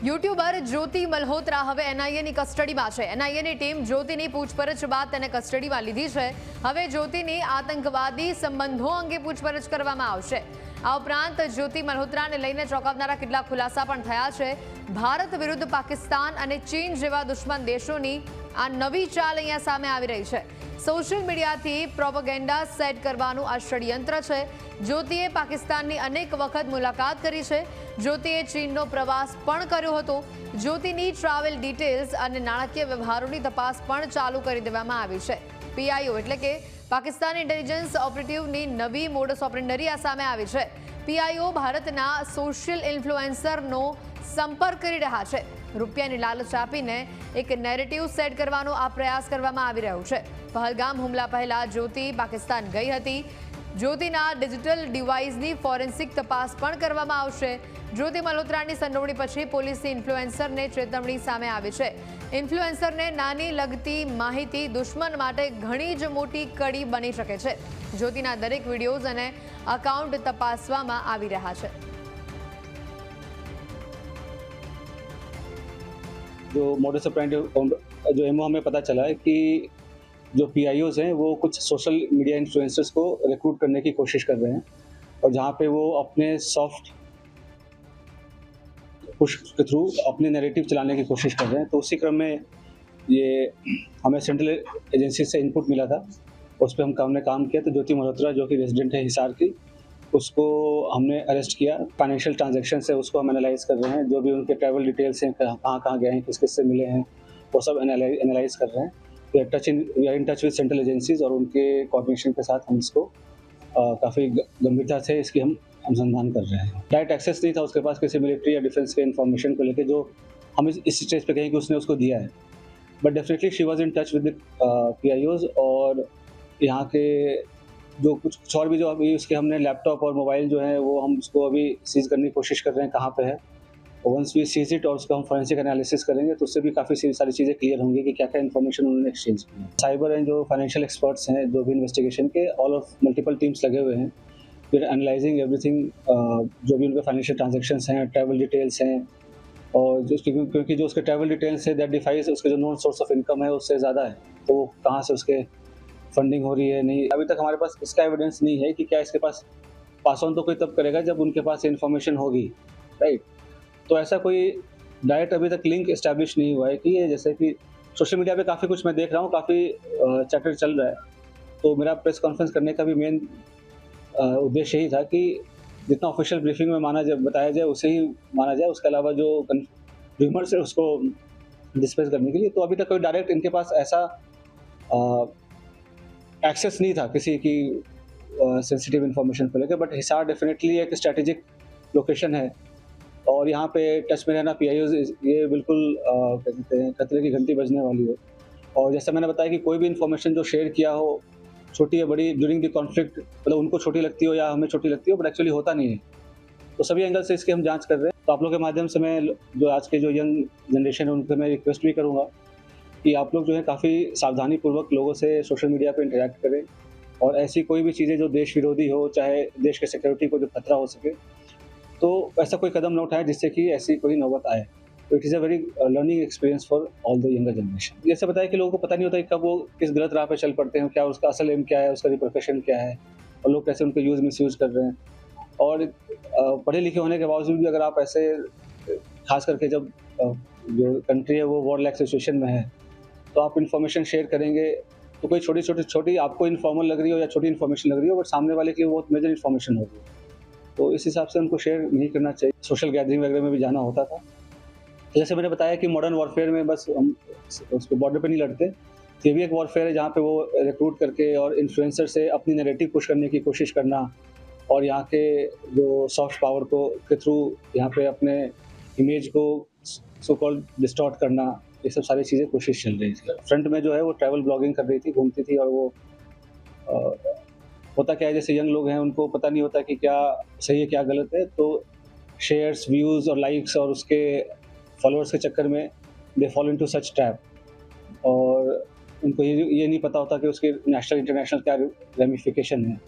YouTuber જ્યોતિ મલ્હોત્રા હવે એનઆઈએની કસ્ટડીમાં છે। એનઆઈએની ટીમ જ્યોતિની પૂછપરછ બાદ તેને કસ્ટડીમાં લીધી છે। હવે જ્યોતિની આતંકવાદી સંબંધો અંગે પૂછપરછ કરવામાં આવશે। આ ઉપરાંત જ્યોતિ મલ્હોત્રાને લઈને ચોંકાવનારા કેટલાક ખુલાસા પણ થયા છે। ભારત વિરુદ્ધ પાકિસ્તાન અને ચીન જેવા દુશ્મન દેશોની આ નવી ચાલ અહીંયા સામે આવી રહી છે। સોશિયલ મીડિયાથી પ્રોપેગેન્ડા સેટ કરવાનું આ ષડયંત્ર છે। જ્યોતિએ પાકિસ્તાનની અનેક વખત મુલાકાત કરી છે। જ્યોતિએ ચીનનો પ્રવાસ પણ કર્યો હતો। જ્યોતિની ટ્રાવેલ ડિટેલ્સ અને નાણાકીય વ્યવહારોની તપાસ પણ ચાલુ કરી દેવામાં આવી છે। પીઆઈઓ એટલે કે પાકિસ્તાન ઇન્ટેલિજન્સ ઓપરેટિવની નવી મોડસ ઓપરેન્ડરી આ સામે આવી છે। પીઆઈઓ ભારતના સોશિયલ ઇન્ફ્લુએન્સરનો સંપર્ક કરી રહ્યા છે। રૂપિયાની લાલચ આપીને એક નેરેટિવ સેટ કરવાનો આ પ્રયાસ કરવામાં આવી રહ્યો છે। પહલગામ હુમલા પહેલા જ્યોતિ પાકિસ્તાન ગઈ હતી। જ્યોતિના ડિજિટલ ડિવાઇસની ફોરેન્સિક તપાસ પણ કરવામાં આવશે। જ્યોતિ મલ્હોત્રાની સંડોવણી પછી પોલીસની ઇન્ફ્લુએન્સરને ચેતવણી સામે આવી છે। ઇન્ફ્લુએન્સરને નાની લગતી માહિતી દુશ્મન માટે ઘણી જ મોટી કડી બની શકે છે। જ્યોતિના દરેક વિડીયોઝ અને અકાઉન્ટ તપાસવામાં આવી રહ્યા છે। जो मोडस ऑपरेंडी जो एमओ हमें पता चला है कि जो पीआईओज हैं वो कुछ सोशल मीडिया इन्फ्लुएंसर्स को रिक्रूट करने की कोशिश कर रहे हैं और जहाँ पे वो अपने सॉफ्ट पुश के थ्रू अपने नैरेटिव चलाने की कोशिश कर रहे हैं। तो उसी क्रम में ये हमें सेंट्रल एजेंसी से इनपुट मिला था, उस पर हमने काम किया। तो ज्योति मल्होत्रा जो कि रेजिडेंट है हिसार की, उसको हमने अरेस्ट किया। फाइनेंशियल ट्रांजैक्शन से उसको हम एनालाइज कर रहे हैं। जो भी उनके ट्रैवल डिटेल्स हैं, कहाँ कहाँ गए हैं, किस किस से मिले हैं, वो सब एनालाइज कर रहे हैं। We are in touch with central agencies और उनके कोऑर्डिनेशन के साथ हम इसको काफ़ी गंभीरता से इसकी हम अनुसंधान कर रहे हैं। डायरेक्ट एक्सेस नहीं था उसके पास किसी मिलिट्री या डिफेंस के इन्फॉर्मेशन को लेकर जो हम इस स्टेज पे कहें कि उसने उसको दिया है। But definitely she was in touch with पीआईओज और यहाँ के जो कुछ और भी जो अभी उसके हमने लैपटॉप और मोबाइल जो है वो हम उसको अभी सीज करने की कोशिश कर रहे हैं कहाँ पे है। वंस वी सीज इट और उसका हम फोरेंसिक एनालिसिस करेंगे तो उससे भी काफ़ी सारी चीज़ें क्लियर होंगी कि क्या क्या इन्फॉर्मेशन उन्होंने एक्सचेंज की है। साइबर एंड जो फाइनेंशियल एक्सपर्ट्स हैं जो भी इन्वेस्टिगेशन के ऑल ऑफ मल्टीपल टीम्स लगे हुए हैं। फिर एनालाइजिंग एवरीथिंग जो भी उनके फाइनेंशियल ट्रांजेक्शन्स हैं, ट्रैवल डिटेल्स हैं और जो क्योंकि जो उसके ट्रैवल डिटेल्स है दैट डिफाइज उसके जो नॉन सोर्स ऑफ इनकम है उससे ज़्यादा है, तो वो कहाँ से उसके फंडिंग हो रही है नहीं, अभी तक हमारे पास इसका एविडेंस नहीं है कि क्या इसके पास पास ऑन तो कोई तब करेगा जब उनके पास इन्फॉर्मेशन होगी, राइट। तो ऐसा कोई डायरेक्ट अभी तक लिंक इस्टेब्लिश नहीं हुआ है कि ये जैसे कि सोशल मीडिया पे काफ़ी कुछ मैं देख रहा हूँ, काफ़ी चैटर चल रहा है। तो मेरा प्रेस कॉन्फ्रेंस करने का भी मेन उद्देश्य यही था कि जितना ऑफिशियल ब्रीफिंग में माना जाए, बताया जाए उसे ही माना जाए, उसके अलावा जो र्यूमर्स है उसको डिस्पेस करने के लिए। तो अभी तक कोई डायरेक्ट इनके पास ऐसा एक्सेस नहीं था किसी की सेंसिटिव इन्फॉर्मेशन को लेकर। बट हिसार डेफिनेटली एक स्ट्रेटेजिक लोकेशन है और यहाँ पे टच में रहना पीआईओ ये बिल्कुल क्या कहते हैं खतरे की घंटी बजने वाली है। और जैसे मैंने बताया कि कोई भी इन्फॉर्मेशन जो शेयर किया हो छोटी या बड़ी ड्यूरिंग द कॉन्फ्लिक्ट, मतलब उनको छोटी लगती हो या हमें छोटी लगती हो, बट एक्चुअली होता नहीं है। तो सभी एंगल से इसकी हम जांच कर रहे हैं। तो आप लोग के माध्यम से मैं जो आज के जो यंग जनरेशन है उनसे मैं रिक्वेस्ट भी करूँगा कि आप लोग जो है काफ़ी सावधानीपूर्वक लोगों से सोशल मीडिया पे इंटरेक्ट करें और ऐसी कोई भी चीज़ें जो देश विरोधी हो, चाहे देश के सिक्योरिटी को जो खतरा हो सके, तो ऐसा कोई कदम न उठाएं जिससे कि ऐसी कोई नौबत आए। तो it is a very learning experience for all the younger generation. जैसे बताया कि लोगों को पता नहीं होता कि कब वो किस गलत राह पे चल पड़ते हैं, क्या उसका असल एम क्या है, उसका रिप्रिकॉशन क्या है और लोग कैसे उनको यूज़ मिस यूज़ कर रहे हैं। और पढ़े लिखे होने के बावजूद भी अगर आप ऐसे खास करके जब जो कंट्री है वो वॉर लाइक सिचुएशन में है तो आप इन्फॉर्मेशन शेयर करेंगे तो कोई छोटी आपको इन्फॉर्मल लग रही हो या छोटी इन्फॉर्मेशन लग रही हो, बट सामने वाले के लिए बहुत मेजर इन्फॉर्मेशन होगी। तो इस हिसाब से उनको शेयर नहीं करना चाहिए। सोशल गैदरिंग वगैरह में भी जाना होता था। तो जैसे मैंने बताया कि मॉडर्न वॉरफेयर में बस हम उस पर बॉर्डर पर नहीं लड़ते, तो ये भी एक वॉरफेयर है जहाँ पे वो रिक्रूट करके और इन्फ्लुएंसर से अपनी नैरेटिव पुश करने की कोशिश करना और यहाँ के जो सॉफ्ट पावर को के थ्रू यहाँ पे अपने इमेज को सो कॉल्ड डिस्टॉर्ट करना, ये सब सारी चीज़ें कोशिश चल रही थी। फ्रंट में जो है वो ट्रैवल ब्लॉगिंग कर रही थी, घूमती थी और वो होता क्या है जैसे यंग लोग हैं उनको पता नहीं होता कि क्या सही है क्या गलत है, तो शेयर्स, व्यूज़ और लाइक्स और उसके फॉलोअर्स के चक्कर में they follow into such trap और उनको ये नहीं पता होता कि उसके नेशनल इंटरनेशनल क्या रेमिफिकेशन है।